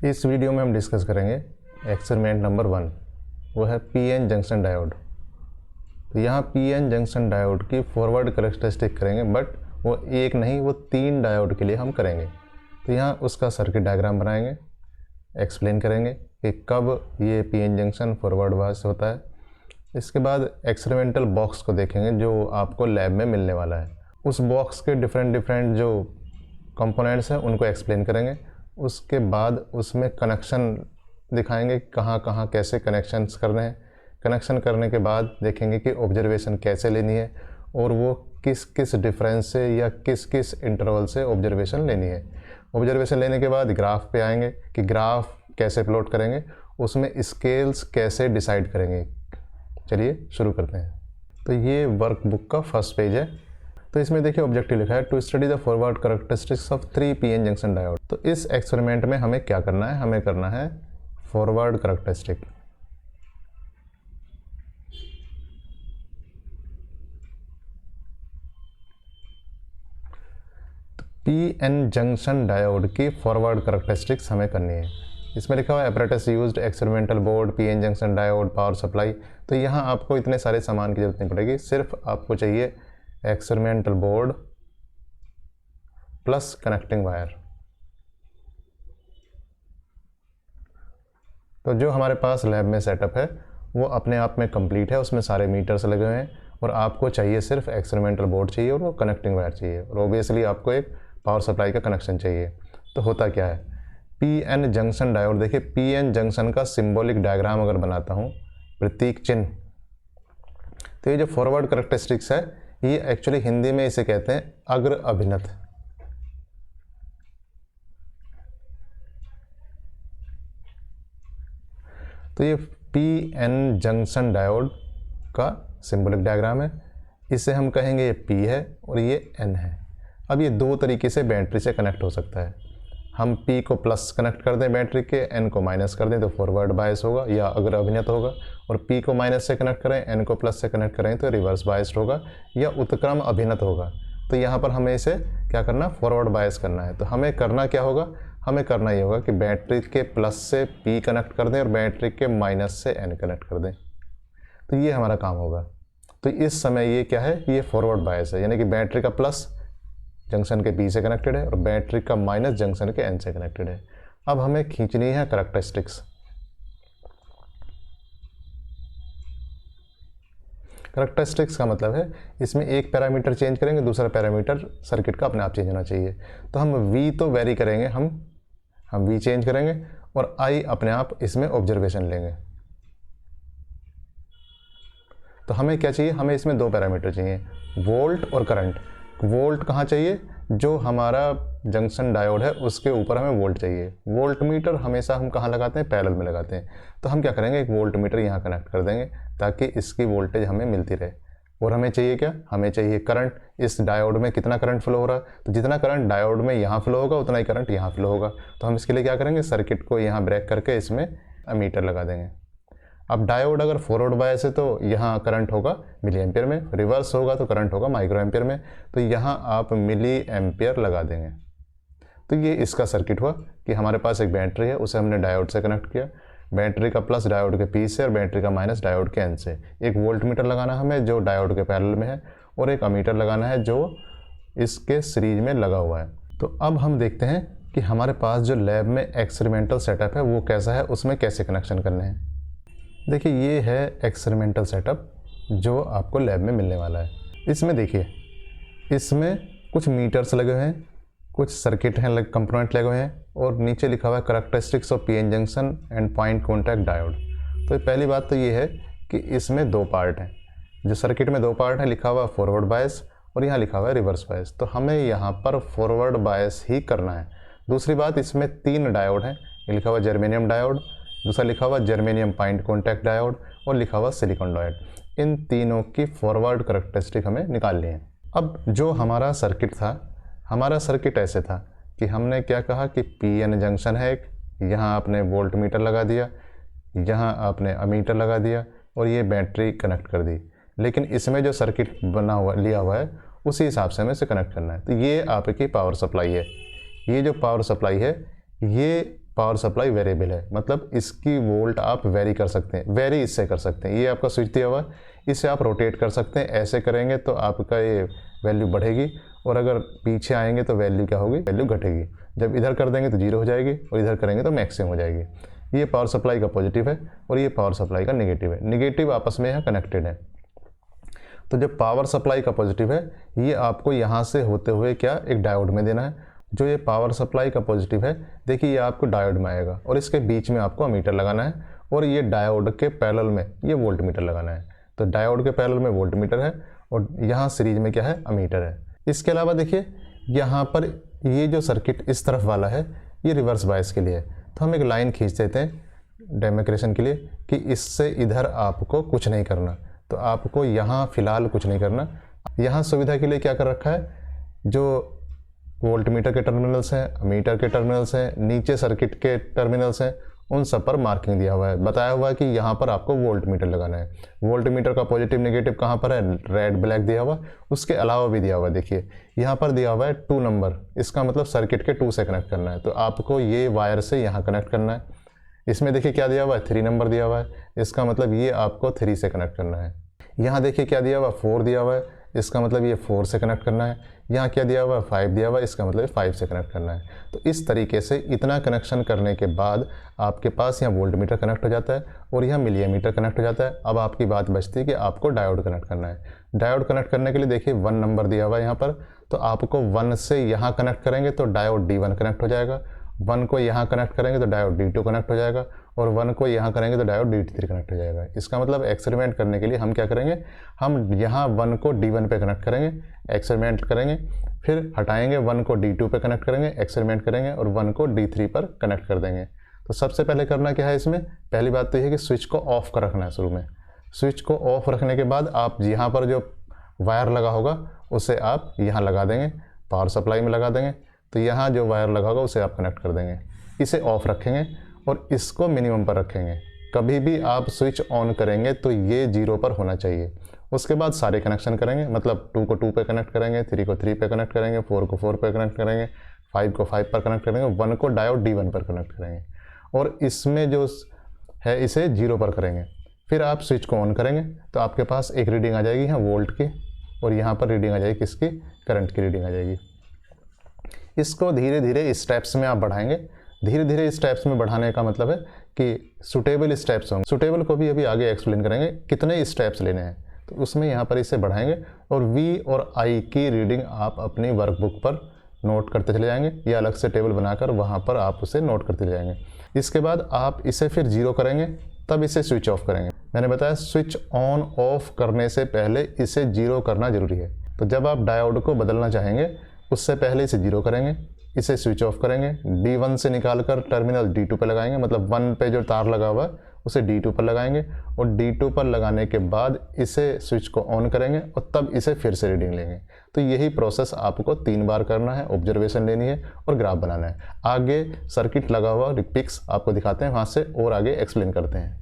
इस वीडियो में हम डिस्कस करेंगे एक्सपेरिमेंट नंबर 1, वो है पीएन जंक्शन डायोड। तो यहाँ पीएन जंक्शन डायोड की फॉरवर्ड कैरेक्टरिस्टिक करेंगे, बट वो एक नहीं, वो 3 डायोड के लिए हम करेंगे। तो यहाँ उसका सर्किट डायग्राम बनाएंगे, एक्सप्लेन करेंगे कि कब ये पीएन जंक्शन फॉरवर्ड बायस होता है। इसके बाद एक्सपेरिमेंटल बॉक्स को देखेंगे जो आपको लैब में मिलने वाला है। उस बॉक्स के डिफरेंट जो कंपोनेंट्स हैं उनको एक्सप्लेन करेंगे। उसके बाद उसमें कनेक्शन दिखाएंगे, कहाँ कहाँ कैसे कनेक्शंस करने हैं। कनेक्शन करने के बाद देखेंगे कि ऑब्जर्वेशन कैसे लेनी है और वो किस किस डिफरेंस से या किस किस इंटरवल से ऑब्जर्वेशन लेनी है। ऑब्जर्वेशन लेने के बाद ग्राफ पे आएंगे कि ग्राफ कैसे प्लॉट करेंगे, उसमें स्केल्स कैसे डिसाइड करेंगे। चलिए शुरू करते हैं। तो ये वर्कबुक का फर्स्ट पेज है। तो इसमें देखिए ऑब्जेक्टिव लिखा है to study the forward characteristics of 3 PN junction diode. तो इस एक्सपेरिमेंट में हमें क्या करना है, हमें करना है forward characteristic. PN junction diode की फॉरवर्ड कैरेक्टरिस्टिक्स हमें करनी है। इसमें लिखा हुआ है apparatus used, experimental board, PN junction diode, power supply. तो यहाँ आपको इतने सारे सामान की जरूरत नहीं पड़ेगी, सिर्फ आपको चाहिए experimental board plus connecting wire. तो जो हमारे पास लैब में सेटअप है वो अपने आप में कंप्लीट है, उसमें सारे मीटर्स लगे हुए हैं और आपको चाहिए सिर्फ एक्सपेरिमेंटल बोर्ड चाहिए और वो कनेक्टिंग वायर चाहिए और ओबियसली आपको एक पावर सप्लाई का कनेक्शन चाहिए। तो होता क्या है, पीएन जंक्शन डायोड, देखिए पीएन जंक्शन का सिंबॉलिक डायग्राम अगर बनाता हूँ, प्रतीक चिन्ह, तो ये जो फॉरवर्ड कैरेक्टरिस्टिक्स है ये एक्चुअली हिंदी में इसे कहते हैं अग्र अभिनत। तो ये पीएन जंक्शन डायोड का सिंबॉलिक डायग्राम है। इसे हम कहेंगे ये पी है और ये एन है। अब ये दो तरीके से बैटरी से कनेक्ट हो सकता है। हम पी को प्लस कनेक्ट कर दें बैटरी के, एन को माइनस कर दें तो फॉरवर्ड बायस होगा या अग्र अभिनत होगा, और पी को माइनस से कनेक्ट करें, एन को प्लस से कनेक्ट करें तो रिवर्स बायस्ड होगा या उत्क्रम अभिनत होगा। तो यहाँ पर हमें इसे क्या करना, फॉरवर्ड बायस करना है। तो हमें करना क्या होगा, हमें करना ये होगा कि बैटरी के प्लस से पी कनेक्ट कर दें और बैटरी के माइनस से एन कनेक्ट कर दें। तो ये हमारा काम होगा। तो इस समय ये क्या है, ये फॉरवर्ड बायस है, यानी कि बैटरी का प्लस जंक्शन के पी से कनेक्टेड है और बैटरी का माइनस जंक्शन के एन से कनेक्टेड है। अब हमें खींचनी है कैरेक्टरिस्टिक्स। कैरेक्टरिस्टिक्स का मतलब है इसमें एक पैरामीटर चेंज करेंगे, दूसरा पैरामीटर सर्किट का अपने आप चेंज होना चाहिए। तो हम वी तो वेरी करेंगे, हम वी चेंज करेंगे और आई अपने आप इसमें ऑब्जर्वेशन लेंगे। तो हमें क्या चाहिए, हमें इसमें 2 पैरामीटर चाहिए, वोल्ट और करंट। वोल्ट कहाँ चाहिए, जो हमारा जंक्शन डायोड है उसके ऊपर हमें वोल्ट चाहिए। वोल्ट मीटर हमेशा हम कहाँ लगाते हैं, पैरेलल में लगाते हैं। तो हम क्या करेंगे, एक वोल्ट मीटर यहाँ कनेक्ट कर देंगे ताकि इसकी वोल्टेज हमें मिलती रहे। और हमें चाहिए क्या, हमें चाहिए करंट। इस डायोड में कितना करंट फ्लो हो रहा है, तो जितना करंट डायोड में यहाँ फ्लो होगा उतना ही करंट यहाँ फ्लो होगा। तो हम इसके लिए क्या करेंगे, सर्किट को यहाँ ब्रेक करके इसमें मीटर लगा देंगे। अब डायोड अगर फॉरवर्ड बायस है तो यहाँ करंट होगा मिली एम्पियर में, रिवर्स होगा तो करंट होगा माइक्रो एम्पियर में। तो यहाँ आप मिली एम्पियर लगा देंगे। तो ये इसका सर्किट हुआ कि हमारे पास एक बैटरी है, उसे हमने डायोड से कनेक्ट किया। बैटरी का प्लस डायोड के पी से और बैटरी का माइनस डायोड के एन से। एक वोल्ट मीटर लगाना हमें जो डायोड के पैरेलल में है और एक अमीटर लगाना है जो इसके सीरीज में लगा हुआ है। तो अब हम देखते हैं कि हमारे पास जो लैब में एक्सपेरिमेंटल सेटअप है वो कैसा है, उसमें कैसे कनेक्शन करने हैं। देखिए ये है एक्सपेरिमेंटल सेटअप जो आपको लैब में मिलने वाला है। इसमें देखिए, इसमें कुछ मीटर्स लगे हुए हैं, कुछ सर्किट हैं, कंपोनेंट लगे हुए हैं और नीचे लिखा हुआ है characteristics of PN junction and point contact diode. तो पहली बात तो ये है कि इसमें 2 पार्ट हैं। जो सर्किट में 2 पार्ट है, लिखा हुआ फॉरवर्ड बायस और यहाँ लिखा हुआ है रिवर्स बायस। तो हमें यहाँ पर फॉरवर्ड बायस ही करना है। दूसरी बात, इसमें 3 डायोड हैं, ये लिखा हुआ जर्मेनियम डायोड, दूसरा लिखा हुआ जर्मेनियम पॉइंट कॉन्टैक्ट डायोड और लिखा हुआ सिलिकॉन डायोड। इन तीनों की फॉरवर्ड कैरेक्टरिस्टिक हमें निकालनी है। अब जो हमारा सर्किट था, हमारा सर्किट ऐसे था कि हमने क्या कहा कि पीएन जंक्शन है एक, यहाँ आपने वोल्ट मीटर लगा दिया, यहाँ आपने अमीटर लगा दिया और ये बैटरी कनेक्ट कर दी। लेकिन इसमें जो सर्किट बना हुआ लिया हुआ है उसी हिसाब से हमें इसे कनेक्ट करना है। तो ये आपकी पावर सप्लाई है। ये जो पावर सप्लाई है ये पावर सप्लाई वेरिएबल है, मतलब इसकी वोल्ट आप वेरी कर सकते हैं, वेरी इससे कर सकते हैं। ये आपका स्विच दिया हुआ है, इसे आप रोटेट कर सकते हैं, ऐसे करेंगे तो आपका ये वैल्यू बढ़ेगी और अगर पीछे आएंगे तो वैल्यू क्या होगी, वैल्यू घटेगी। जब इधर कर देंगे तो जीरो हो जाएगी और इधर करेंगे तो मैक्सिमम हो जाएगी। ये पावर सप्लाई का पॉजिटिव है और ये पावर सप्लाई का नेगेटिव है, नेगेटिव आपस में यहाँ कनेक्टेड है। तो जब पावर सप्लाई का पॉजिटिव है, ये आपको यहाँ से होते हुए क्या एक डायोड में देना है। जो ये पावर सप्लाई का पॉजिटिव है, देखिए ये आपको डायोड में आएगा और इसके बीच में आपको अमीटर लगाना है और ये डायोड के पैरेलल में ये वोल्ट मीटर लगाना है। तो डायोड के पैरेलल में वोल्ट मीटर है और यहाँ सीरीज में क्या है, अमीटर है। इसके अलावा देखिए यहाँ पर ये जो सर्किट इस तरफ वाला है, ये रिवर्स बायस के लिए है। तो हम एक लाइन खींच देते हैं डेमोक्रेशन के लिए कि इससे इधर आपको कुछ नहीं करना। तो आपको यहाँ फ़िलहाल कुछ नहीं करना। यहाँ सुविधा के लिए क्या कर रखा है, जो वोल्ट मीटर के टर्मिनल्स हैं, अमीटर के टर्मिनल्स हैं, नीचे सर्किट के टर्मिनल्स हैं, उन सब पर मार्किंग दिया हुआ है, बताया हुआ है कि यहाँ पर आपको वोल्ट मीटर लगाना है। वोल्ट मीटर का पॉजिटिव नेगेटिव कहाँ पर है, रेड ब्लैक दिया हुआ। उसके अलावा भी दिया हुआ है, देखिए यहाँ पर दिया हुआ है 2 नंबर, इसका मतलब सर्किट के 2 से कनेक्ट करना है। तो आपको ये वायर से यहाँ कनेक्ट करना है। इसमें देखिए क्या दिया हुआ है, 3 नंबर दिया हुआ है, इसका मतलब ये आपको 3 से कनेक्ट करना है। यहाँ देखिए क्या दिया हुआ है, 4 दिया हुआ है, इसका मतलब ये 4 से कनेक्ट करना है। यहाँ क्या दिया हुआ है, 5 दिया हुआ है, इसका मतलब 5 से कनेक्ट करना है। तो इस तरीके से इतना कनेक्शन करने के बाद आपके पास यहाँ वोल्ट मीटर कनेक्ट हो जाता है और यहाँ मिली एमीटर कनेक्ट हो जाता है। अब आपकी बात बचती है कि आपको डायोड कनेक्ट करना है। डायोड कनेक्ट करने के लिए देखिए 1 नंबर दिया हुआ है यहाँ पर, तो आपको 1 से यहाँ कनेक्ट करेंगे तो डायोड D1 कनेक्ट हो जाएगा, 1 को यहाँ कनेक्ट करेंगे तो डायोड D2 कनेक्ट हो जाएगा और 1 को यहाँ करेंगे तो डायोड D3 कनेक्ट हो जाएगा। इसका मतलब एक्सपेरिमेंट करने के लिए हम क्या करेंगे, हम यहाँ 1 को D1 पे कनेक्ट करेंगे, एक्सपेरिमेंट करेंगे, फिर हटाएंगे 1 को D2 पे कनेक्ट करेंगे, एक्सपेरिमेंट करेंगे और 1 को D3 पर कनेक्ट कर देंगे। तो सबसे पहले करना क्या है इसमें, पहली बात तो ये है कि स्विच को ऑफ कर रखना है शुरू में। स्विच को ऑफ रखने के बाद आप यहाँ पर जो वायर लगा होगा उसे आप यहाँ लगा देंगे, पावर सप्लाई में लगा देंगे। तो यहाँ जो वायर लगा होगा उसे आप कनेक्ट कर देंगे, इसे ऑफ रखेंगे और इसको मिनिमम पर रखेंगे। कभी भी आप स्विच ऑन करेंगे तो ये 0 पर होना चाहिए। उसके बाद सारे कनेक्शन करेंगे, मतलब 2 को 2 पे कनेक्ट करेंगे, 3 को 3 पे कनेक्ट करेंगे, 4 को 4 पे कनेक्ट करेंगे, 5 को 5 पर कनेक्ट करेंगे, 1 को डायोड D1 पर कनेक्ट करेंगे और इसमें जो है इसे 0 पर करेंगे। फिर आप स्विच को ऑन करेंगे तो आपके पास एक रीडिंग आ जाएगी यहाँ वोल्ट की और यहाँ पर रीडिंग आ जाएगी किसकी, करंट की रीडिंग आ जाएगी। इसको धीरे धीरे स्टेप्स में आप बढ़ाएंगे। धीरे धीरे स्टेप्स में बढ़ाने का मतलब है कि सुटेबल स्टेप्स होंगे, सुटेबल को भी अभी आगे एक्सप्लेन करेंगे कितने स्टेप्स लेने हैं। तो उसमें यहाँ पर इसे बढ़ाएंगे और V और I की रीडिंग आप अपनी वर्कबुक पर नोट करते चले जाएंगे या अलग से टेबल बनाकर वहाँ पर आप उसे नोट करते चले जाएंगे। इसके बाद आप इसे फिर 0 करेंगे, तब इसे स्विच ऑफ करेंगे। मैंने बताया स्विच ऑन ऑफ करने से पहले इसे 0 करना जरूरी है। तो जब आप डायोड को बदलना चाहेंगे उससे पहले इसे 0 करेंगे, इसे स्विच ऑफ करेंगे, D1 से निकालकर टर्मिनल D2 पर लगाएंगे, मतलब 1 पे जो तार लगा हुआ है उसे D2 पर लगाएंगे और D2 पर लगाने के बाद इसे स्विच को ऑन करेंगे और तब इसे फिर से रीडिंग लेंगे। तो यही प्रोसेस आपको 3 बार करना है, ऑब्जर्वेशन लेनी है और ग्राफ बनाना है। आगे सर्किट लगा हुआ पिक्स आपको दिखाते हैं, वहाँ से और आगे एक्सप्लेन करते हैं।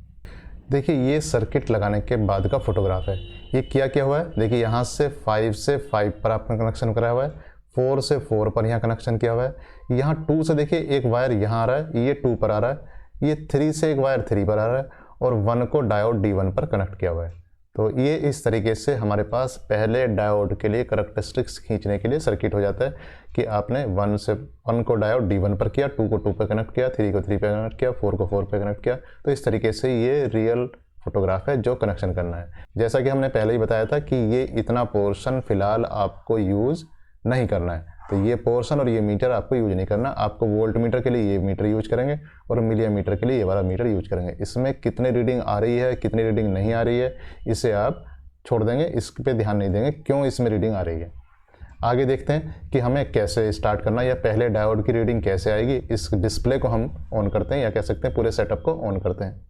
देखिए ये सर्किट लगाने के बाद का फोटोग्राफ है। ये क्या हुआ है, देखिए यहाँ से 5 से 5 पर आपने कनेक्शन कराया हुआ है, 4 से 4 पर यहाँ कनेक्शन किया हुआ है। यहाँ 2 से देखिए एक वायर यहाँ आ रहा है, ये 2 पर आ रहा है, ये 3 से एक वायर 3 पर आ रहा है और 1 को डायोड D1 पर कनेक्ट किया हुआ है। तो ये इस तरीके से हमारे पास पहले डायोड के लिए करैक्टरिस्टिक्स खींचने के लिए सर्किट हो जाता है कि आपने 1 को डायोड D1 पर किया, 2 को 2 पर कनेक्ट किया, 3 को 3 पर कनेक्ट किया, 4 को 4 पर कनेक्ट किया। तो इस तरीके से ये रियल फोटोग्राफ है जो कनेक्शन करना है। जैसा कि हमने पहले ही बताया था कि ये इतना पोर्शन फ़िलहाल आपको यूज़ नहीं करना है। तो ये पोर्शन और ये मीटर आपको यूज नहीं करना। आपको वोल्ट मीटर के लिए ये मीटर यूज करेंगे और मिली मीटर के लिए ये वाला मीटर यूज करेंगे। इसमें कितनी रीडिंग आ रही है, कितनी रीडिंग नहीं आ रही है, इसे आप छोड़ देंगे, इस पे ध्यान नहीं देंगे क्यों इसमें रीडिंग आ रही है। आगे देखते हैं कि हमें कैसे स्टार्ट करना है या पहले डायोड की रीडिंग कैसे आएगी। इस डिस्प्ले को हम ऑन करते हैं या कह सकते हैं पूरे सेटअप को ऑन करते हैं।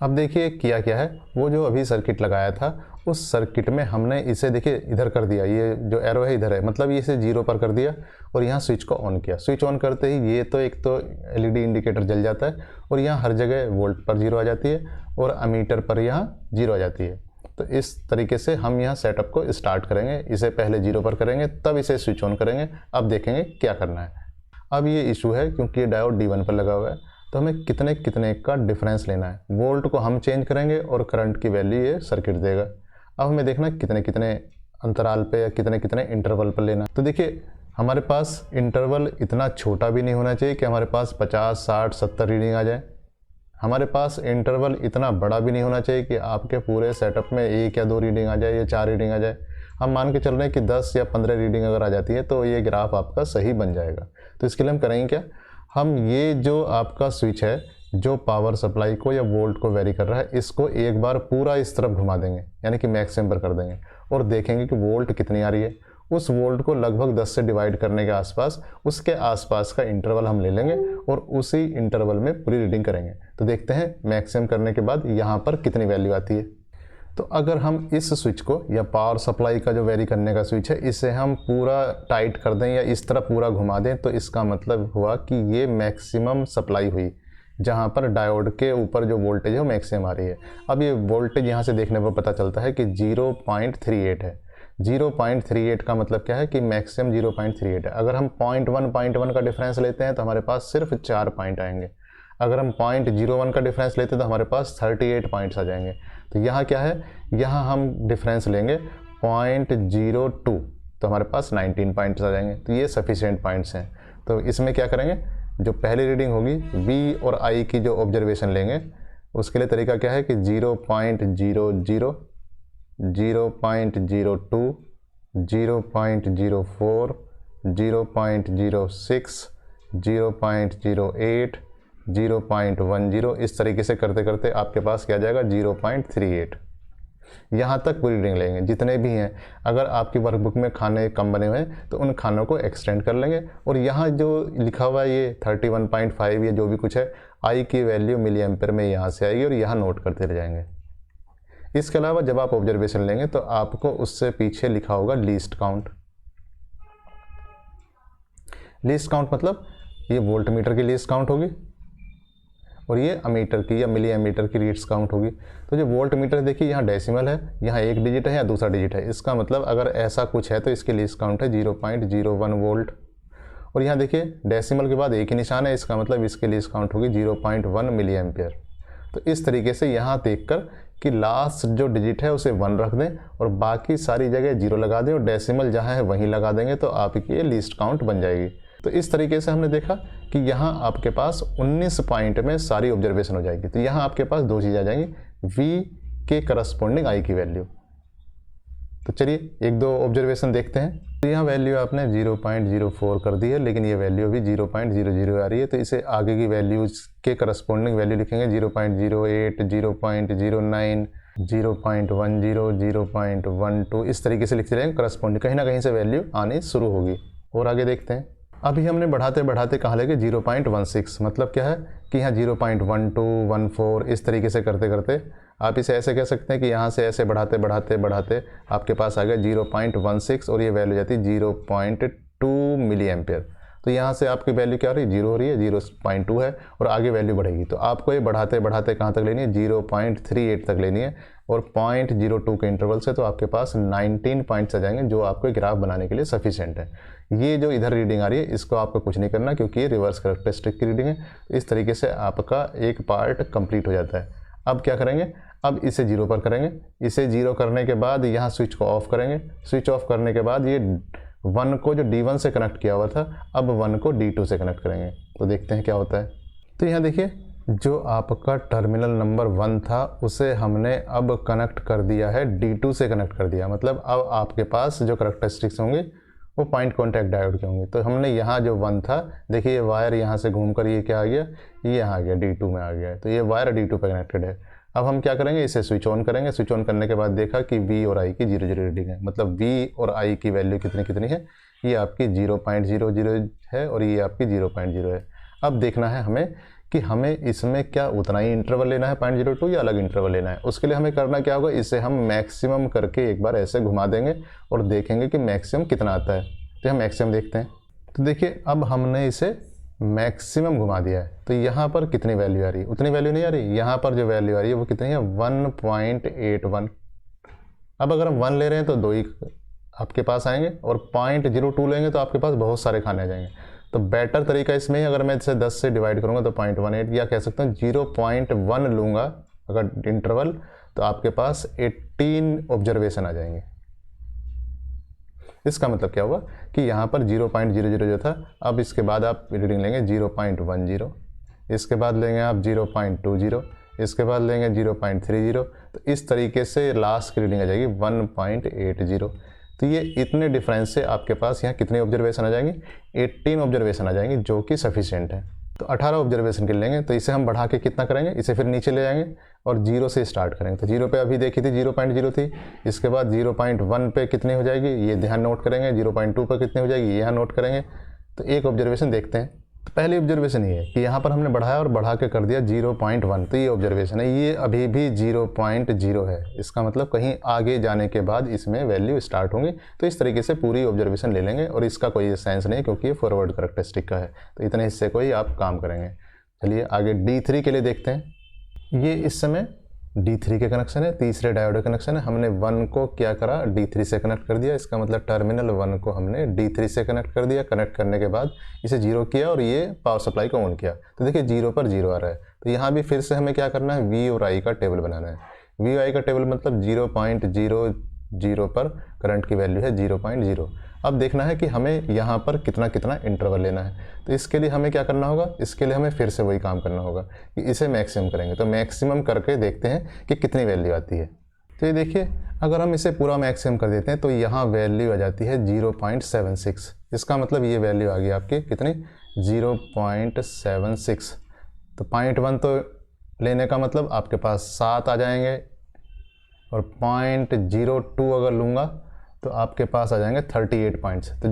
अब देखिए किया क्या है, वो जो अभी सर्किट लगाया था उस सर्किट में हमने इसे देखिए इधर कर दिया, ये जो एरो है इधर है, मतलब ये इसे 0 पर कर दिया और यहाँ स्विच को ऑन किया। स्विच ऑन करते ही ये तो एक तो LED इंडिकेटर जल जाता है और यहाँ हर जगह वोल्ट पर 0 आ जाती है और अमीटर पर यहाँ 0 आ जाती है। तो इस तरीके से हम यहाँ सेटअप को स्टार्ट करेंगे। इसे पहले 0 पर करेंगे, तब इसे स्विच ऑन करेंगे। अब देखेंगे क्या करना है। अब ये इशू है क्योंकि ये डायोड D1 पर लगा हुआ है, तो हमें कितने कितने का डिफरेंस लेना है। वोल्ट को हम चेंज करेंगे और करंट की वैल्यू ये सर्किट देगा। अब हमें देखना है कितने कितने अंतराल पे या कितने कितने इंटरवल पर लेना है। तो देखिए हमारे पास इंटरवल इतना छोटा भी नहीं होना चाहिए कि हमारे पास 50, 60, 70 रीडिंग आ जाए। हमारे पास इंटरवल इतना बड़ा भी नहीं होना चाहिए कि आपके पूरे सेटअप में 1 या 2 रीडिंग आ जाए या 4 रीडिंग आ जाए। हम मान के चल रहे हैं कि 10 या 15 रीडिंग अगर आ जाती है तो ये ग्राफ आपका सही बन जाएगा। तो इसके लिए हम करेंगे क्या, हम ये जो आपका स्विच है जो पावर सप्लाई को या वोल्ट को वेरी कर रहा है, इसको एक बार पूरा इस तरफ घुमा देंगे, यानी कि मैक्सिमम पर कर देंगे और देखेंगे कि वोल्ट कितनी आ रही है। उस वोल्ट को लगभग 10 से डिवाइड करने के आसपास, उसके आसपास का इंटरवल हम ले लेंगे और उसी इंटरवल में पूरी रीडिंग करेंगे। तो देखते हैं मैक्सिमम करने के बाद यहाँ पर कितनी वैल्यू आती है। तो अगर हम इस स्विच को या पावर सप्लाई का जो वेरी करने का स्विच है, इसे हम पूरा टाइट कर दें या इस तरह पूरा घुमा दें, तो इसका मतलब हुआ कि ये मैक्सिमम सप्लाई हुई, जहाँ पर डायोड के ऊपर जो वोल्टेज है वो मैक्सिमम आ रही है। अब ये वोल्टेज यहाँ से देखने पर पता चलता है कि 0.38 है। 0.38 का मतलब क्या है कि मैक्सिमम 0.38 है। अगर हम 0.1 का डिफरेंस लेते हैं तो हमारे पास सिर्फ 4 पॉइंट आएंगे। अगर हम 0.01 का डिफरेंस लेते हैं तो हमारे पास 38 पॉइंट्स आ जाएंगे। तो यहाँ क्या है, यहाँ हम डिफरेंस लेंगे 0.02, तो हमारे पास 19 पॉइंट्स आ जाएंगे। तो ये सफिशिएंट पॉइंट्स हैं। तो इसमें क्या करेंगे, जो पहली रीडिंग होगी V और I की जो ऑब्जर्वेशन लेंगे, उसके लिए तरीका क्या है कि 0.00, 0.02, 0.04, 0.06, 0.08, 0.10, इस तरीके से करते करते आपके पास क्या जाएगा 0.38। यहाँ तक पूरी रीडिंग लेंगे जितने भी हैं। अगर आपकी वर्कबुक में खाने कम बने हुए हैं तो उन खानों को एक्सटेंड कर लेंगे और यहाँ जो लिखा हुआ है ये 31.5 ये जो भी कुछ है, I की वैल्यू मिली एम्पेयर में यहाँ से आएगी और यहाँ नोट करते रह जाएंगे। इसके अलावा जब आप ऑब्जर्वेशन लेंगे तो आपको उससे पीछे लिखा होगा लीस्ट काउंट। लीस्ट काउंट मतलब ये वोल्ट मीटर की लीस्ट काउंट होगी और ये अमीटर की या मिली एमीटर की रीड्स काउंट होगी। तो जो वोल्ट मीटर देखिए यहाँ डेसिमल है, यहाँ एक डिजिट है या दूसरा डिजिट है, इसका मतलब अगर ऐसा कुछ है तो इसकी लीस्ट काउंट है 0.01 वोल्ट। और यहाँ देखिए डेसिमल के बाद एक ही निशान है, इसका मतलब इसकी लीस्ट काउंट होगी 0.1 मिली एम्पियर। तो इस तरीके से यहाँ देखकर कि लास्ट जो डिजिट है उसे 1 रख दें और बाकी सारी जगह 0 लगा दें और डेसिमल जहाँ है वहीं लगा देंगे तो आपकी ये लीस्ट काउंट बन जाएगी। तो इस तरीके से हमने देखा कि यहाँ आपके पास 19 पॉइंट में सारी ऑब्जर्वेशन हो जाएगी। तो यहाँ आपके पास 2 चीज़ें आ जाएंगी, V के करस्पॉन्डिंग I की वैल्यू। तो चलिए 1-2 ऑब्जर्वेशन देखते हैं। तो यहाँ वैल्यू आपने 0.04 कर दी है, लेकिन ये वैल्यू अभी 0.00 आ रही है। तो इसे आगे की वैल्यूज के करस्पॉन्डिंग वैल्यू लिखेंगे 0.08, 0.09, 0.10, 0.12, इस तरीके से लिखते रहेंगे करस्पॉन्डिंग, कहीं ना कहीं से वैल्यू आनी शुरू होगी। और आगे देखते हैं। अभी हमने बढ़ाते बढ़ाते कहाँ ले गए 0.16, मतलब क्या है कि यहाँ 0.12, 14 इस तरीके से करते करते आप इसे ऐसे कह सकते हैं कि यहाँ से ऐसे बढ़ाते बढ़ाते बढ़ाते आपके पास आ गया 0.16 और ये वैल्यू जाती है 0.2 मिली एम्पियर। तो यहाँ से आपकी वैल्यू क्या हो रही है, 0 हो रही है, 0.2 है और आगे वैल्यू बढ़ेगी। तो आपको ये बढ़ाते बढ़ाते कहाँ तक लेनी है, 0.38 तक लेनी है और 0.02 के इंटरवल से तो आपके पास 19 पॉइंट्स आ जाएंगे, जो आपको ग्राफ बनाने के लिए सफिशिएंट है। ये जो इधर रीडिंग आ रही है इसको आपको कुछ नहीं करना क्योंकि ये रिवर्स कैरेक्टरिस्टिक की रीडिंग है। इस तरीके से आपका एक पार्ट कंप्लीट हो जाता है। अब क्या करेंगे, अब इसे 0 पर करेंगे। इसे 0 करने के बाद यहाँ स्विच को ऑफ करेंगे। स्विच ऑफ करने के बाद ये 1 को जो D1 से कनेक्ट किया हुआ था, अब 1 को D2 से कनेक्ट करेंगे। तो देखते हैं क्या होता है। तो यहाँ देखिए जो आपका टर्मिनल नंबर 1 था उसे हमने अब कनेक्ट कर दिया है, D2 से कनेक्ट कर दिया। मतलब अब आपके पास जो करैक्टरिस्टिक्स होंगे वो पॉइंट कॉन्टैक्ट डायोड के होंगे। तो हमने यहाँ जो 1 था, देखिए ये वायर यहाँ से घूमकर ये क्या आ गया, ये यहाँ आ गया D2 में आ गया है। तो ये वायर D2 पर कनेक्टेड है। अब हम क्या करेंगे, इसे स्विच ऑन करेंगे। स्विच ऑन करने के बाद देखा कि V और I की 0 रीडिंग है, मतलब V और I की वैल्यू कितनी कितनी है, ये आपकी 0.00 है और ये आपकी 0.0 है। अब देखना है हमें कि हमें इसमें क्या उतना ही इंटरवल लेना है 0.02 या अलग इंटरवल लेना है। उसके लिए हमें करना क्या होगा, इसे हम मैक्सिमम करके एक बार ऐसे घुमा देंगे और देखेंगे कि मैक्सिमम कितना आता है। तो हम मैक्सिमम देखते हैं। तो देखिए अब हमने इसे मैक्सिमम घुमा दिया है। तो यहाँ पर कितनी वैल्यू आ रही है, उतनी वैल्यू नहीं आ रही। यहाँ पर जो वैल्यू आ रही है वो कितनी है, 1.81। अब अगर हम 1 ले रहे हैं तो 2 ही आपके पास आएंगे और 0.02 लेंगे तो आपके पास बहुत सारे खाने आ जाएंगे। तो बेटर तरीका इसमें ही, अगर मैं इसे 10 से डिवाइड करूँगा तो 0.18, या कह सकता हूँ 0.1 लूँगा अगर इंटरवल, तो आपके पास 18 ऑब्जर्वेशन आ जाएंगे। इसका मतलब क्या हुआ कि यहाँ पर 0.00 जो था, अब इसके बाद आप रीडिंग लेंगे 0.10, इसके बाद लेंगे आप 0.20, इसके बाद लेंगे 0.30, तो इस तरीके से लास्ट की रीडिंग आ जाएगी 1.80। तो ये इतने डिफरेंस से आपके पास यहाँ कितने ऑब्जर्वेशन आ जाएंगे, 18 ऑब्जर्वेशन आ जाएंगे, जो कि सफिशिएंट है। तो 18 ऑब्जर्वेशन के लेंगे, तो इसे हम बढ़ा के कितना करेंगे, इसे फिर नीचे ले जाएंगे और 0 से स्टार्ट करेंगे। तो 0 पे अभी देखी थी 0.0 थी, इसके बाद 0.1 पे कितनी हो जाएगी, ये ध्यान नोट करेंगे, 0.2 पर कितनी हो जाएगी, यहाँ नोट करेंगे। तो एक ऑब्जर्वेशन देखते हैं। तो पहली ऑब्जर्वेशन ये है कि यहाँ पर हमने बढ़ाया और बढ़ा के कर दिया 0.1, तो ये ऑब्जर्वेशन है, ये अभी भी 0.0 है। इसका मतलब कहीं आगे जाने के बाद इसमें वैल्यू स्टार्ट होंगी। तो इस तरीके से पूरी ऑब्जर्वेशन ले लेंगे, और इसका कोई सेंस नहीं क्योंकि ये फॉरवर्ड कैरेक्टरिस्टिक का है, तो इतने हिस्से को ही आप काम करेंगे। चलिए आगे D3 के लिए देखते हैं। ये इस समय D3 के कनेक्शन है, तीसरे डायोड कनेक्शन है। हमने 1 को क्या करा, D3 से कनेक्ट कर दिया, इसका मतलब टर्मिनल 1 को हमने D3 से कनेक्ट कर दिया। कनेक्ट करने के बाद इसे 0 किया और ये पावर सप्लाई को ऑन किया, तो देखिए 0 पर 0 आ रहा है। तो यहाँ भी फिर से हमें क्या करना है, V और I का टेबल बनाना है। V और I का टेबल मतलब 0.00 पर करंट की वैल्यू है 0.0। अब देखना है कि हमें यहाँ पर कितना कितना इंटरवल लेना है। तो इसके लिए हमें क्या करना होगा, इसके लिए हमें फिर से वही काम करना होगा कि इसे मैक्सिमम करेंगे। तो मैक्सिमम करके देखते हैं कि कितनी वैल्यू आती है। तो ये देखिए, अगर हम इसे पूरा मैक्सिमम कर देते हैं तो यहाँ वैल्यू आ जाती है 0.76। इसका मतलब ये वैल्यू आ गई आपकी कितनी, 0.76। तो 0.1 तो लेने का मतलब आपके पास 7 आ जाएंगे, और 0.02 अगर लूँगा तो आपके पास आ जाएंगे 38 पॉइंट्स, तो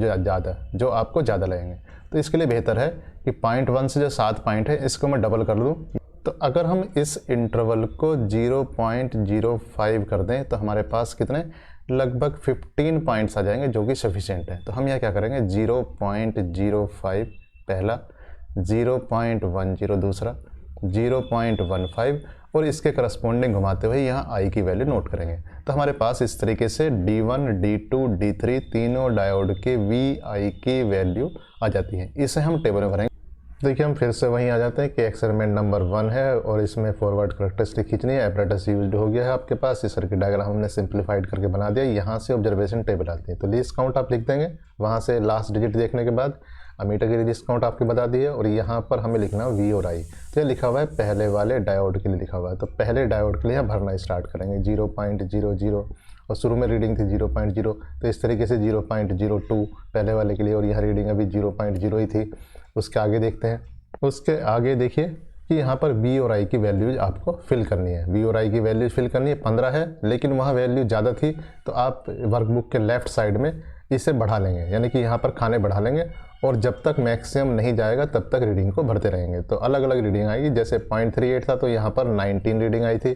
जो आपको ज़्यादा लगेंगे। तो इसके लिए बेहतर है कि 0.1 से जो 7 पॉइंट है इसको मैं डबल कर दूँ। तो अगर हम इस इंटरवल को 0.05 कर दें तो हमारे पास कितने, लगभग 15 पॉइंट्स आ जाएंगे, जो कि सफिशिएंट है। तो हम यहाँ क्या करेंगे, 0.05 पहला, 0.10 दूसरा, 0.15 और इसके करस्पॉन्डिंग घुमाते हुए यहाँ आई की वैल्यू नोट करेंगे। तो हमारे पास इस तरीके से D1, D2, D3 तीनों डायोड के VI की वैल्यू आ जाती है। इसे हम टेबल में भरेंगे। देखिए हम फिर से वहीं आ जाते हैं कि एक्सपेरिमेंट नंबर 1 है और इसमें फॉरवर्ड कैरेक्टरिस्टिक खींचनी है। एपरेटस यूज्ड हो गया है आपके पास, ये सर्किट डायग्राम हमने सिंप्लीफाइड करके बना दिया। यहाँ से ऑब्जर्वेशन टेबल आती है, तो लीस्ट काउंट आप लिख देंगे, वहाँ से लास्ट डिजिट देखने के बाद अमीटर की लीस्ट काउंट आपकी बता दी है, और यहाँ पर हमें लिखना है V और I। तो ये लिखा हुआ है पहले वाले डायोड के लिए लिखा हुआ है। तो पहले डायोड के लिए यहाँ भरना स्टार्ट करेंगे 0.00, और शुरू में रीडिंग थी 0.0, तो इस तरीके से 0.02 पहले वाले के लिए, और यहाँ रीडिंग अभी 0.0 ही थी। उसके आगे देखते हैं। उसके आगे देखिए कि यहाँ पर V और I की वैल्यूज आपको फिल करनी है। V और I की वैल्यूज फिल करनी है, 15 है, लेकिन वहाँ वैल्यू ज़्यादा थी, तो आप वर्कबुक के लेफ़्ट साइड में इसे बढ़ा लेंगे, यानी कि यहाँ पर खाने बढ़ा लेंगे, और जब तक मैक्सिमम नहीं जाएगा तब तक रीडिंग को भरते रहेंगे। तो अलग अलग रीडिंग आएगी, जैसे 0.38 था तो यहाँ पर 19 रीडिंग आई थी।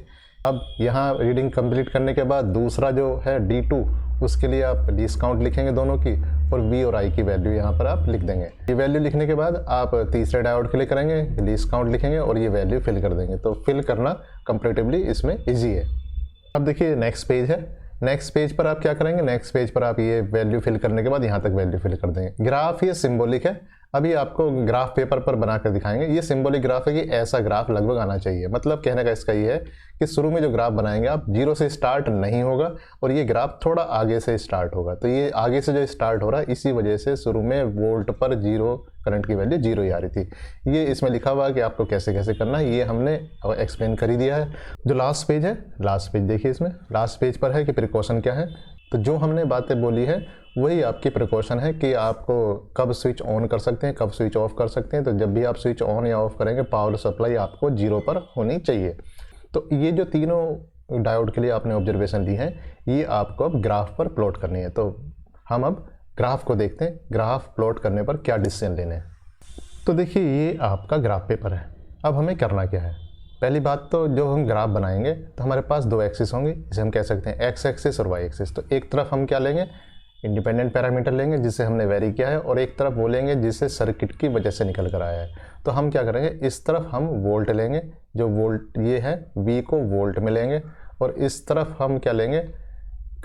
अब यहाँ रीडिंग कंप्लीट करने के बाद दूसरा जो है D2, उसके लिए आप लीस्ट काउंट लिखेंगे दोनों की, और V और I की वैल्यू यहाँ पर आप लिख देंगे। ये वैल्यू लिखने के बाद आप तीसरे डायोड के लिए करेंगे, लीस्ट काउंट लिखेंगे और ये वैल्यू फिल कर देंगे। तो फिल करना कंपैरेटिवली इसमें ईजी है। अब देखिए नेक्स्ट पेज है। नेक्स्ट पेज पर आप क्या करेंगे, नेक्स्ट पेज पर आप ये वैल्यू फिल करने के बाद यहाँ तक वैल्यू फिल कर देंगे। ग्राफ ये सिंबॉलिक है, अभी आपको ग्राफ पेपर पर बनाकर दिखाएंगे। ये सिंबॉलिक ग्राफ है कि ऐसा ग्राफ लगभग आना चाहिए। मतलब कहने का इसका ये है कि शुरू में जो ग्राफ बनाएंगे आप 0 से स्टार्ट नहीं होगा, और ये ग्राफ थोड़ा आगे से स्टार्ट होगा। तो ये आगे से जो स्टार्ट हो रहा है, इसी वजह से शुरू में वोल्ट पर 0 करंट की वैल्यू 0 ही आ रही थी। ये इसमें लिखा हुआ है कि आपको कैसे कैसे करना है, ये हमने एक्सप्लेन कर ही दिया है। जो लास्ट पेज है, लास्ट पेज देखिए, इसमें लास्ट पेज पर है कि प्रिकॉशन क्या है। तो जो हमने बातें बोली है वही आपकी प्रिकॉशन है कि आपको कब स्विच ऑन कर सकते हैं, कब स्विच ऑफ कर सकते हैं। तो जब भी आप स्विच ऑन या ऑफ करेंगे, पावर सप्लाई आपको 0 पर होनी चाहिए। तो ये जो तीनों डायोड के लिए आपने ऑब्जर्वेशन दी है, ये आपको अब ग्राफ पर प्लॉट करनी है। तो हम अब ग्राफ को देखते हैं, ग्राफ प्लॉट करने पर क्या डिसीजन लेने हैं। तो देखिए ये आपका ग्राफ पेपर है। अब हमें करना क्या है, पहली बात तो जो हम ग्राफ बनाएंगे तो हमारे पास 2 एक्सिस होंगे, इसे हम कह सकते हैं एक्स एक्सिस और वाई एक्सिस। तो एक तरफ हम क्या लेंगे, इंडिपेंडेंट पैरामीटर लेंगे जिसे हमने वेरी किया है, और एक तरफ वो लेंगे जिसे सर्किट की वजह से निकल कर आया है। तो हम क्या करेंगे, इस तरफ हम वोल्ट लेंगे, जो वोल्ट ये है V को वोल्ट में लेंगे, और इस तरफ हम क्या लेंगे,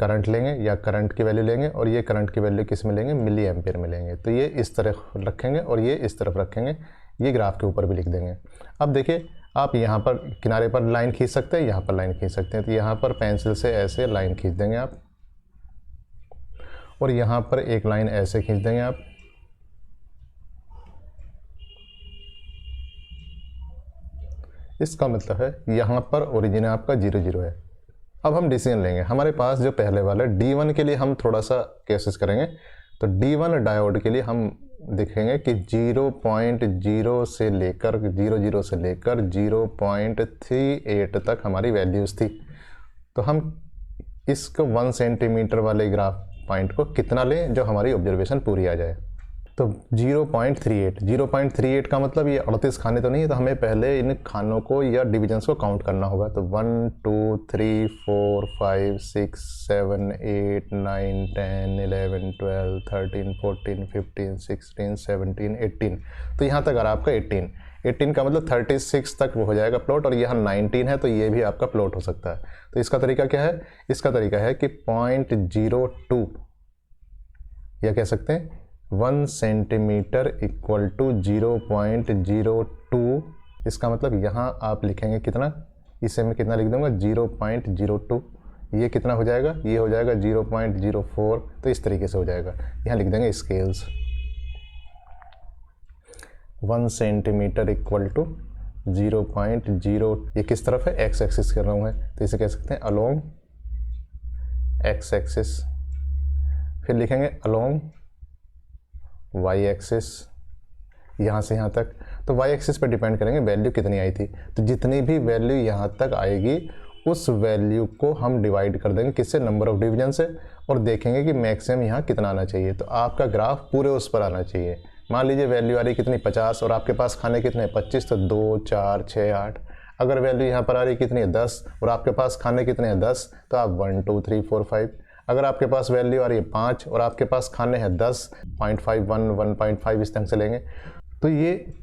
करंट लेंगे या करंट की वैल्यू लेंगे और ये करंट की वैल्यू किस में लेंगे, मिली एम्पियर में लेंगे। तो ये इस तरफ रखेंगे और ये इस तरफ रखेंगे, ये ग्राफ के ऊपर भी लिख देंगे। अब देखिए आप यहाँ पर किनारे पर लाइन खींच सकते हैं, यहाँ पर लाइन खींच सकते हैं। तो यहाँ पर पेंसिल से ऐसे लाइन खींच देंगे आप और यहाँ पर एक लाइन ऐसे खींच देंगे आप। इसका मतलब है यहाँ पर ओरिजिन आपका 0 0 है। अब हम डिसीजन लेंगे। हमारे पास जो पहले वाला D1 के लिए हम थोड़ा सा केसेस करेंगे। तो D1 डायोड के लिए हम देखेंगे कि 0.0 से लेकर 0.38 तक हमारी वैल्यूज़ थी। तो हम इसको 1 सेंटीमीटर वाले ग्राफ पॉइंट को कितना लें जो हमारी ऑब्जर्वेशन पूरी आ जाए। तो 0.38 का मतलब ये 38 खाने तो नहीं है, तो हमें पहले इन खानों को या डिविजन्स को काउंट करना होगा। तो 1 2 3 4 5 6 7 8 9 10 11 12 13 14 15 16 17 18। तो यहाँ तक अगर आपका 18 का मतलब 36 तक वो हो जाएगा प्लॉट, और यहाँ 19 है तो ये भी आपका प्लॉट हो सकता है। तो इसका तरीका क्या है, इसका तरीका है कि 0.02 या कह सकते हैं 1 सेंटीमीटर इक्वल टू 0.02। इसका मतलब यहाँ आप लिखेंगे कितना, इसे मैं कितना लिख दूंगा 0.02। ये कितना हो जाएगा, ये हो जाएगा 0.04। तो इस तरीके से हो जाएगा। यहाँ लिख देंगे स्केल्स 1 सेंटीमीटर इक्वल टू 0.0। ये किस तरफ है, एक्स एक्सिस कर रहा हूँ मैं, तो इसे कह सकते हैं अलोंग एक्स एक्सिस। फिर लिखेंगे अलोंग वाई एक्सिस, यहाँ से यहाँ तक। तो वाई एक्सिस पर डिपेंड करेंगे वैल्यू कितनी आई थी। तो जितनी भी वैल्यू यहाँ तक आएगी उस वैल्यू को हम डिवाइड कर देंगे किससे, नंबर ऑफ डिवीजन से, और देखेंगे कि मैक्सिमम यहाँ कितना आना चाहिए। तो आपका ग्राफ पूरे उस पर आना चाहिए। मान लीजिए वैल्यू आ रही कितनी 50 और आपके पास खाने कितने 25, तो 2 4 6 8। अगर वैल्यू यहाँ पर आ रही कितनी है 10 और आपके पास खाने कितने हैं 10, तो आप 1 2 3 4 5। अगर आपके पास वैल्यू आ रही है 5 और आपके पास खाने हैं 10, 0.5 1 1.5 इस ढंग से लेंगे। तो ये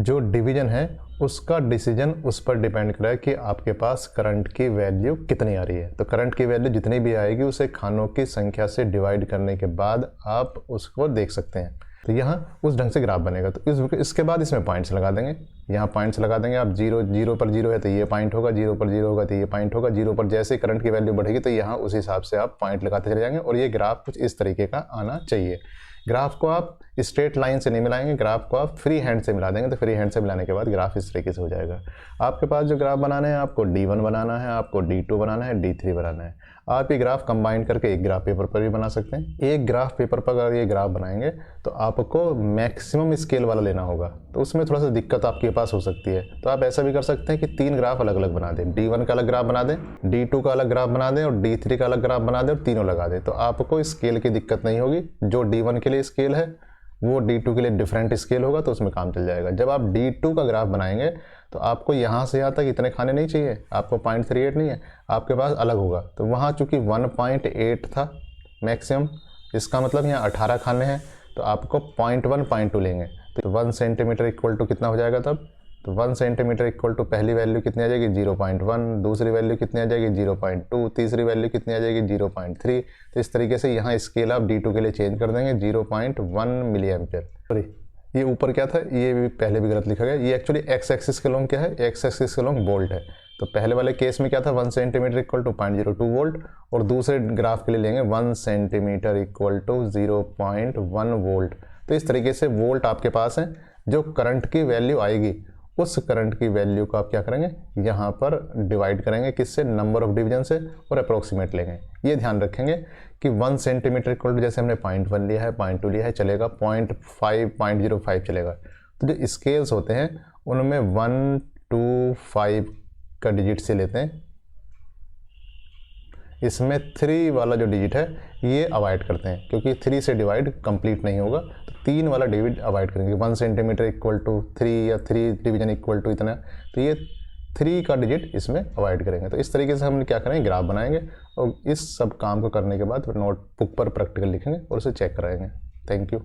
जो डिवीजन है उसका डिसीजन उस पर डिपेंड कर रहा है कि आपके पास करंट की वैल्यू कितनी आ रही है। तो करंट की वैल्यू जितनी भी आएगी उसे खानों की संख्या से डिवाइड करने के बाद आप उसको देख सकते हैं। तो यहाँ उस ढंग से ग्राफ बनेगा। तो इसके बाद इसमें पॉइंट्स लगा देंगे। यहाँ पॉइंट्स लगा देंगे आप। 0 पर 0 है तो ये पॉइंट होगा, 0 पर 0 होगा तो ये पॉइंट होगा। 0 पर जैसे करंट की वैल्यू बढ़ेगी तो यहाँ उस हिसाब से आप पॉइंट लगाते चले जाएंगे और ये ग्राफ कुछ इस तरीके का आना चाहिए। ग्राफ को आप स्ट्रेट लाइन से नहीं मिलाएंगे, ग्राफ को आप फ्री हैंड से मिला देंगे। तो फ्री हैंड से मिलाने के बाद ग्राफ इस तरीके से हो जाएगा। आपके पास जो ग्राफ बनाना है, आपको D1 बनाना है, आपको D2 बनाना है, D3 बनाना है। आप ये ग्राफ कंबाइन करके एक ग्राफ पेपर पर भी बना सकते हैं। एक ग्राफ पेपर पर अगर ये ग्राफ बनाएंगे तो आपको मैक्सिमम स्केल वाला लेना होगा, तो उसमें थोड़ा सा दिक्कत आपके पास हो सकती है। तो आप ऐसा भी कर सकते हैं कि 3 ग्राफ अलग अलग बना दें। D1 का अलग ग्राफ बना दें, D2 का अलग ग्राफ बना दें और D3 का अलग ग्राफ बना दें और तीनों लगा दें। तो आपको स्केल की दिक्कत नहीं होगी। जो D1 के लिए स्केल है वो D2 के लिए डिफरेंट स्केल होगा, तो उसमें काम चल जाएगा। जब आप D2 का ग्राफ बनाएंगे तो आपको यहाँ से यहाँ तक इतने खाने नहीं चाहिए, आपको 0.38 नहीं है, आपके पास अलग होगा। तो वहाँ चूँकि 1.8 था मैक्सिमम, इसका मतलब यहाँ 18 खाने हैं, तो आपको 0.1 0.2 लेंगे। तो 1 सेंटीमीटर इक्वल टू कितना हो जाएगा तब, तो 1 सेंटीमीटर इक्वल टू पहली वैल्यू कितनी आ जाएगी 0.1, दूसरी वैल्यू कितनी आ जाएगी 0.2, तीसरी वैल्यू कितनी आ जाएगी 0.3। तो इस तरीके से यहाँ स्केल आप D2 के लिए चेंज कर देंगे 0.1 मिली एम्पियर। सॉरी, ये ऊपर क्या था, ये भी पहले भी गलत लिखा गया। ये एक्चुअली एक्स एक्सिस के लॉन्ग क्या है, एक्स एक्सिस के लॉन्ग वोल्ट है। तो पहले वाले केस में क्या था 1 सेंटीमीटर इक्वल टू 0.02 वोल्ट, और दूसरे ग्राफ के लिए लेंगे 1 सेंटीमीटर इक्वल टू 0.1 वोल्ट। तो इस तरीके से वोल्ट आपके पास है। जो करंट की वैल्यू आएगी उस करंट की वैल्यू को आप क्या करेंगे, यहाँ पर डिवाइड करेंगे किससे, नंबर ऑफ डिवीजन से, और अप्रोक्सीमेट लेंगे। ये ध्यान रखेंगे कि 1 सेंटीमीटर इक्वल टू जैसे हमने 0.1 लिया है, 0.2 लिया है, चलेगा 0.5 0.05 चलेगा। तो जो स्केल्स होते हैं उनमें 1 2 5 का डिजिट से लेते हैं। इसमें 3 वाला जो डिजिट है ये अवॉइड करते हैं, क्योंकि 3 से डिवाइड कंप्लीट नहीं होगा। तो 3 वाला डिजिट अवॉइड करेंगे। 1 सेंटीमीटर इक्वल टू 3 या 3 डिवीजन इक्वल टू इतना, तो ये 3 का डिजिट इसमें अवॉइड करेंगे। तो इस तरीके से हम क्या करेंगे, ग्राफ बनाएंगे और इस सब काम को करने के बाद नोटबुक पर प्रैक्टिकल लिखेंगे और उसे चेक कराएंगे। Thank you.